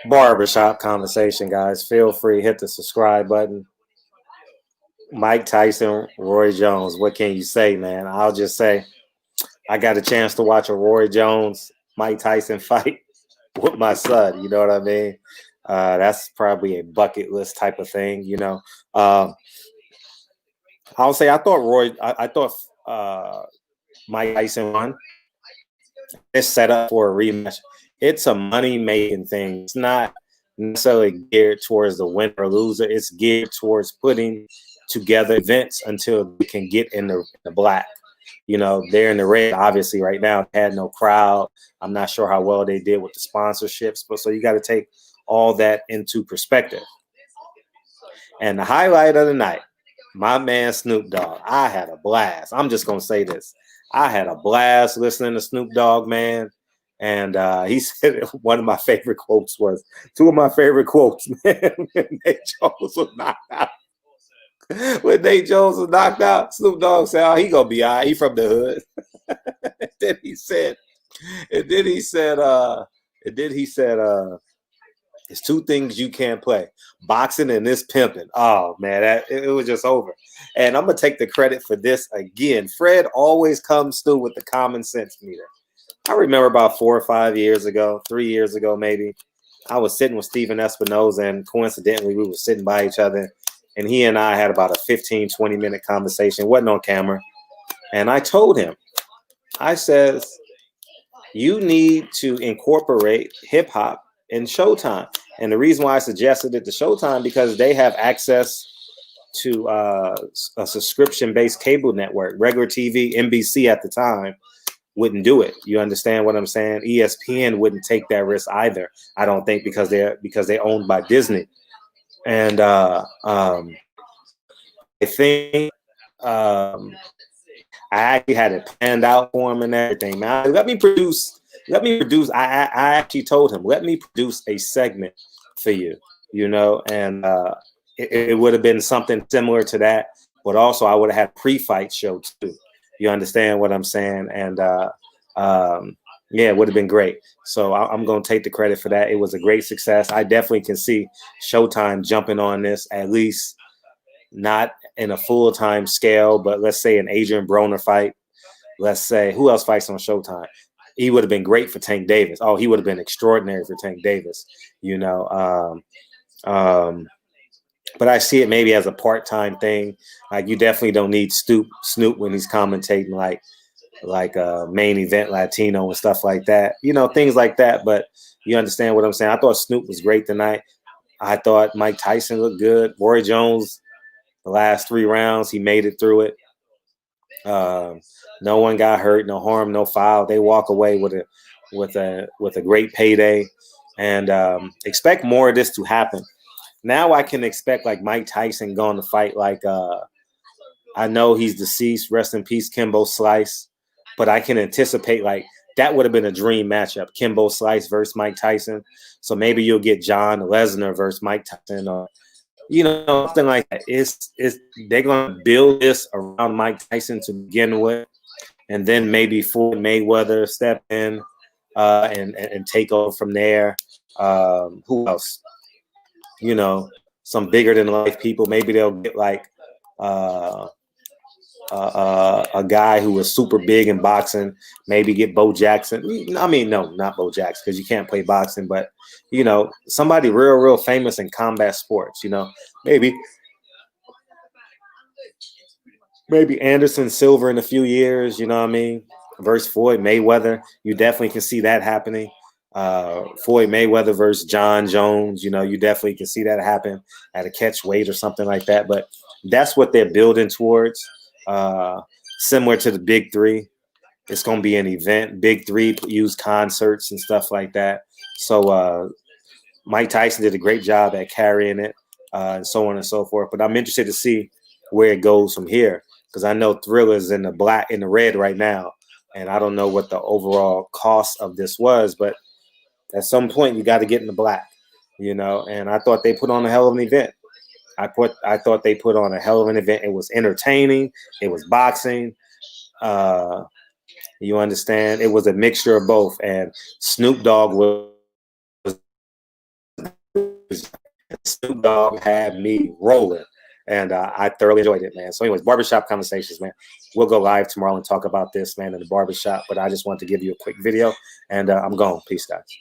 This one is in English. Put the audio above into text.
Barbershop conversation, guys. Feel free, hit the subscribe button. Mike Tyson, Roy Jones. What can you say, man? I'll just say I got a chance to watch a Roy Jones, Mike Tyson fight with my son. You know what I mean? That's probably a bucket list type of thing, you know. I'll say I thought Mike Tyson won. It's set up for a rematch. It's a money making thing. It's not necessarily geared towards the winner or loser. It's geared towards putting together events until we can get in the black. You know, they're in the red, obviously, right now. Had no crowd. I'm not sure how well they did with the sponsorships, but so you got to take all that into perspective. And the highlight of the night, my man Snoop Dogg. I had a blast. I'm just gonna say this. I had a blast listening to Snoop Dogg, man. And he said one of my favorite quotes was two of my favorite quotes, man. When Nate Jones was knocked out. When Nate Jones was knocked out, Snoop Dogg said, "Oh, he gonna be all right. He from the hood." and then he said, and then he said, it's two things you can't play: boxing and this pimping. Oh man, it was just over. And I'm gonna take the credit for this again. Fred always comes through with the common sense meter. I remember about 4 or 5 years ago, 3 years ago maybe, I was sitting with Stephen Espinoza, and coincidentally we were sitting by each other, and he and I had about a 15, 20-minute conversation. It wasn't on camera. And I told him, I says, you need to incorporate hip hop in Showtime. And the reason why I suggested it to Showtime, because they have access to a subscription-based cable network. Regular TV, NBC at the time, wouldn't do it. You understand what I'm saying? ESPN wouldn't take that risk either. I don't think, because they're owned by Disney. And I think I actually had it planned out for him and everything, man. Let me produce. I actually told him, let me produce a segment for you, you know, and it would have been something similar to that, but also I would have had a pre-fight show too. You understand what I'm saying? And yeah, it would have been great. So I'm going to take the credit for that. It was a great success. I definitely can see Showtime jumping on this, at least not in a full-time scale, but let's say an Adrian Broner fight. Let's say, who else fights on Showtime? He would have been great for Tank Davis. Oh, he would have been extraordinary for Tank Davis, you know. But I see it maybe as a part-time thing. Like, you definitely don't need Snoop when he's commentating like a main event Latino and stuff like that. You know, things like that. But you understand what I'm saying? I thought Snoop was great tonight. I thought Mike Tyson looked good. Roy Jones, the last 3 rounds, he made it through it. No one got hurt, no harm, no foul. They walk away with a great payday, and expect more of this to happen. Now I can expect like Mike Tyson going to fight like I know he's deceased, rest in peace, Kimbo Slice, but I can anticipate like that would have been a dream matchup, Kimbo Slice versus Mike Tyson. So maybe you'll get John Lesnar versus Mike Tyson, or you know, something like that. It's they're gonna build this around Mike Tyson to begin with, and then maybe Floyd Mayweather step in and take over from there. Who else? You know, some bigger than life people. Maybe they'll get like a guy who was super big in boxing. Maybe get Bo Jackson. I mean, no, not Bo Jackson, because you can't play boxing. But you know, somebody real famous in combat sports. You know, maybe Anderson Silva in a few years. You know what I mean? Versus Floyd Mayweather. You definitely can see that happening. Floyd Mayweather versus John Jones. You know, you definitely can see that happen at a catch weight or something like that. But that's what they're building towards. Similar to the Big Three. It's going to be an event. Big Three use concerts and stuff like that. So Mike Tyson did a great job at carrying it, and so on and so forth. But I'm interested to see where it goes from here, because I know Thriller's in the red right now, and I don't know what the overall cost of this was, but at some point you got to get in the black, you know. And I thought they put on a hell of an event. I thought they put on a hell of an event. It was entertaining. It was boxing. You understand? It was a mixture of both. And Snoop Dogg was Snoop Dogg had me rolling. And I thoroughly enjoyed it, man. So, anyways, barbershop conversations, man. We'll go live tomorrow and talk about this, man, in the barbershop. But I just wanted to give you a quick video, and I'm gone. Peace, guys.